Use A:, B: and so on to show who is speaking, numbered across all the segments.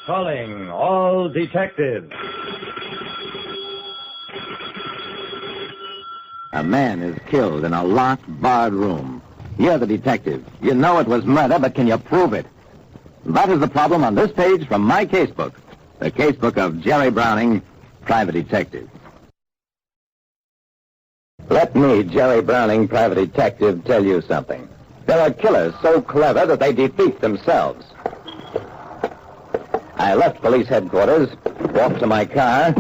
A: Calling all detectives.
B: A man is killed in a locked, barred room. You're the detective. You know it was murder, but can you prove it? That is the problem on this page from my casebook. The casebook of Jerry Browning, private detective. Let me, Jerry Browning, private detective, tell you something. There are killers so clever that they defeat themselves. I left police headquarters, walked to my car,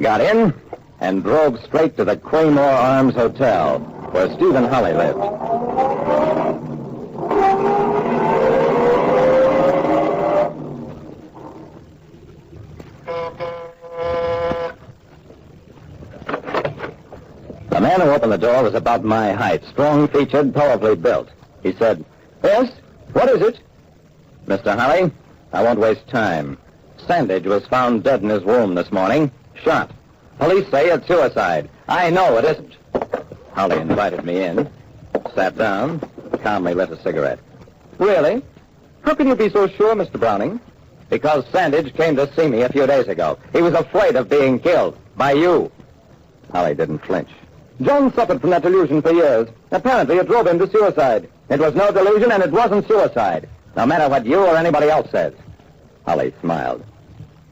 B: got in, and drove straight to the Claymore Arms Hotel, where Stephen Holly lived. The man who opened the door was about my height, strong-featured, powerfully built. He said, "Yes? What is it?" "Mr. Holly, I won't waste time. Sandage was found dead in his room this morning, shot. Police say it's suicide. I know it isn't." Holly invited me in, sat down, calmly lit a cigarette. "Really? How can you be so sure, Mr. Browning?" "Because Sandage came to see me a few days ago. He was afraid of being killed by you." Holly didn't flinch. "John suffered from that delusion for years. Apparently it drove him to suicide. It was no delusion and it wasn't suicide, no matter what you or anybody else says." Holly smiled.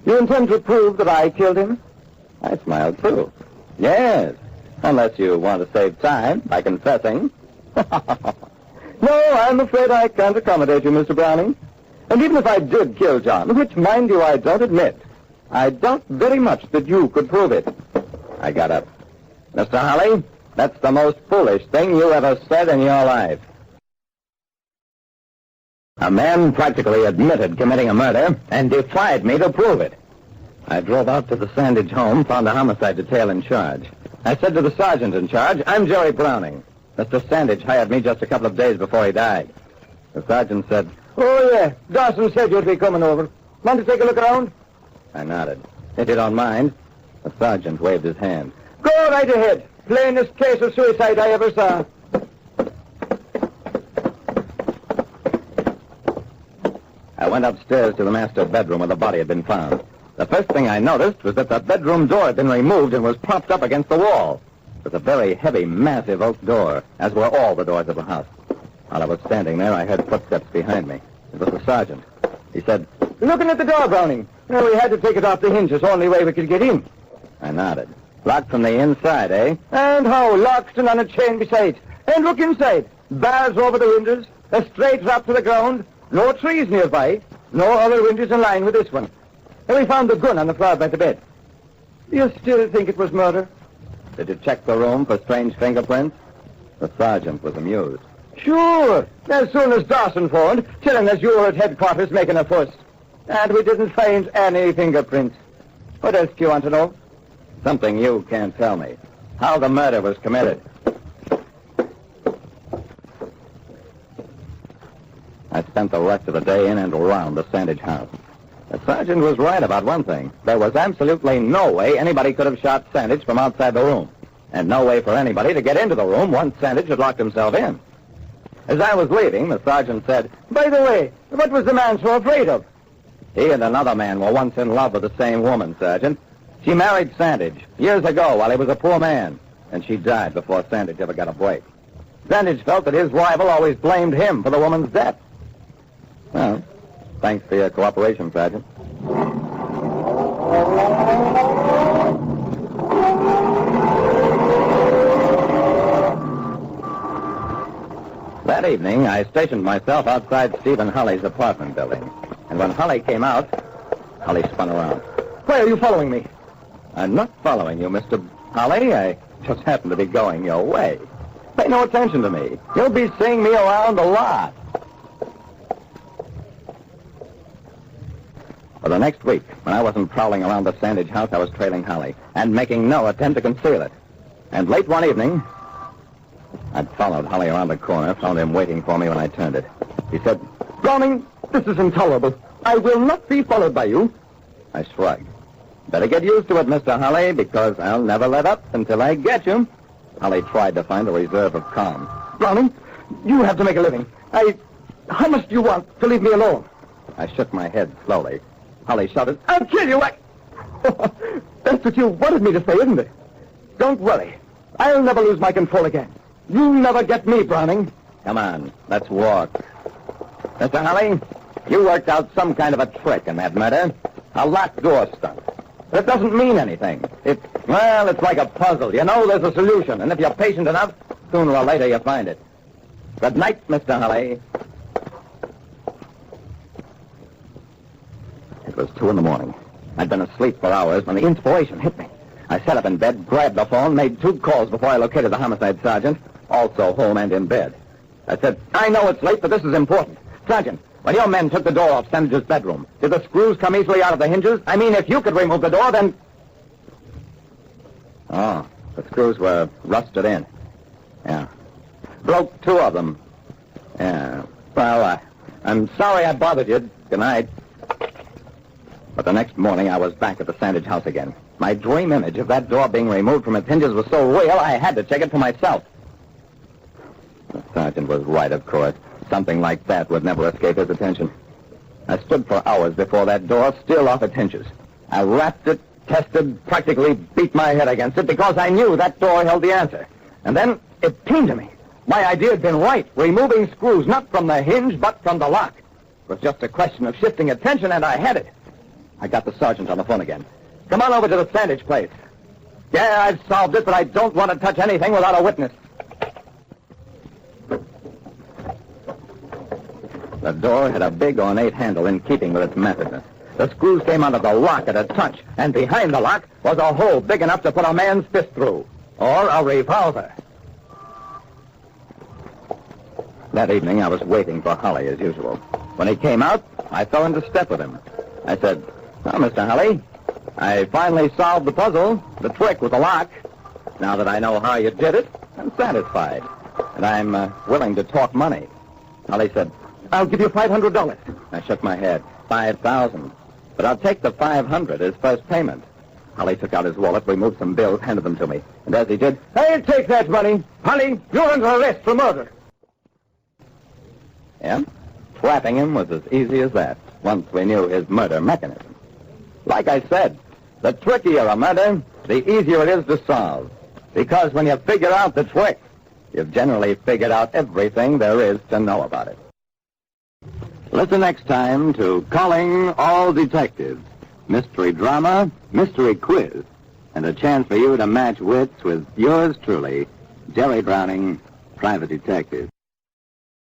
B: "You intend to prove that I killed him?" I smiled, too. "Yes, unless you want to save time by confessing." "No, I'm afraid I can't accommodate you, Mr. Browning. And even if I did kill John, which, mind you, I don't admit, I doubt very much that you could prove it." I got up. "Mr. Holly, that's the most foolish thing you ever said in your life." A man practically admitted committing a murder and defied me to prove it. I drove out to the Sandage home, found a homicide detail in charge. I said to the sergeant in charge, "I'm Jerry Browning. Mr. Sandage hired me just a couple of days before he died." The sergeant said, "Oh, yeah, Dawson said you'd be coming over. Want to take a look around?" I nodded. "If you don't mind." The sergeant waved his hand. "Go right ahead. Plainest case of suicide I ever saw." I went upstairs to the master bedroom where the body had been found. The first thing I noticed was that the bedroom door had been removed and was propped up against the wall. It was a very heavy, massive oak door, as were all the doors of the house. While I was standing there, I heard footsteps behind me. It was the sergeant. He said, "Looking at the door, Browning. Well, we had to take it off the hinges, only way we could get in." I nodded. "Locked from the inside, eh?" "And how? Locked and on a chain beside. And look inside. Bars over the windows, a straight drop to the ground, no trees nearby, no other windows in line with this one. And we found the gun on the floor by the bed." "You still think it was murder?" "Did you check the room for strange fingerprints?" The sergeant was amused. "Sure. As soon as Dawson phoned, telling us you were at headquarters making a fuss. And we didn't find any fingerprints. What else do you want to know?" "Something you can't tell me. How the murder was committed." I spent the rest of the day in and around the Sandage house. The sergeant was right about one thing. There was absolutely no way anybody could have shot Sandage from outside the room. And no way for anybody to get into the room once Sandage had locked himself in. As I was leaving, the sergeant said, "By the way, what was the man so afraid of?" "He and another man were once in love with the same woman, Sergeant. She married Sandage years ago while he was a poor man, and she died before Sandage ever got a break. Sandage felt that his rival always blamed him for the woman's death." Well, thanks for your cooperation, Sergeant. That evening, I stationed myself outside Stephen Holly's apartment building. And when Holly came out, Holly spun around. "Why are you following me?" "I'm not following you, Mr. Holly. I just happen to be going your way. Pay no attention to me. You'll be seeing me around a lot." For the next week, when I wasn't prowling around the Sandage house, I was trailing Holly and making no attempt to conceal it. And late one evening, I'd followed Holly around the corner, found him waiting for me when I turned it. He said, "Browning, this is intolerable. I will not be followed by you." I shrugged. "Better get used to it, Mr. Holly, because I'll never let up until I get you." Holly tried to find a reserve of calm. "Browning, you have to make a living. How much do you want to leave me alone?" I shook my head slowly. Holly shouted, "I'll kill you! That's what you wanted me to say, isn't it? Don't worry. I'll never lose my control again. You'll never get me, Browning." Come on, let's walk. Mr. Holly, you worked out some kind of a trick in that murder. A locked door stunt. It doesn't mean anything. It's like a puzzle. You know there's a solution, and if you're patient enough, sooner or later you find it. Good night, Mr. Holly. It was 2 a.m. I'd been asleep for hours when the inspiration hit me. I sat up in bed, grabbed the phone, made 2 calls before I located the homicide sergeant, also home and in bed. I said, "I know it's late, but this is important. Sergeant, when your men took the door off Sandage's bedroom, did the screws come easily out of the hinges? I mean, if you could remove the door, then..." Oh, the screws were rusted in. Yeah. Broke 2 of them. Yeah. Well, I'm sorry I bothered you. Good night. But the next morning, I was back at the Sandage house again. My dream image of that door being removed from its hinges was so real, I had to check it for myself. The sergeant was right, of course. Something like that would never escape his attention. I stood for hours before that door, still off its hinges. I rapped it, tested, practically beat my head against it because I knew that door held the answer. And then it came to me. My idea had been right, removing screws not from the hinge, but from the lock. It was just a question of shifting attention, and I had it. I got the sergeant on the phone again. "Come on over to the Sandage place." "Yeah, I've solved it, but I don't want to touch anything without a witness." The door had a big, ornate handle in keeping with its methodness. The screws came out of the lock at a touch, and behind the lock was a hole big enough to put a man's fist through. Or a revolver. That evening, I was waiting for Holly as usual. When he came out, I fell into step with him. I said, "Well, Mr. Holly, I finally solved the puzzle, the trick with the lock. Now that I know how you did it, I'm satisfied. And I'm willing to talk money." Holly said, "I'll give you $500. I shook my head. $5,000. But I'll take the $500 as first payment. Holly took out his wallet, removed some bills, handed them to me. And as he did, "I'll take that money. Holly, you're under arrest for murder." Yeah? Trapping him was as easy as that, once we knew his murder mechanism. Like I said, the trickier a murder, the easier it is to solve. Because when you figure out the trick, you've generally figured out everything there is to know about it. Listen next time to Calling All Detectives. Mystery drama, mystery quiz, and a chance for you to match wits with yours truly, Jerry Browning, Private Detective.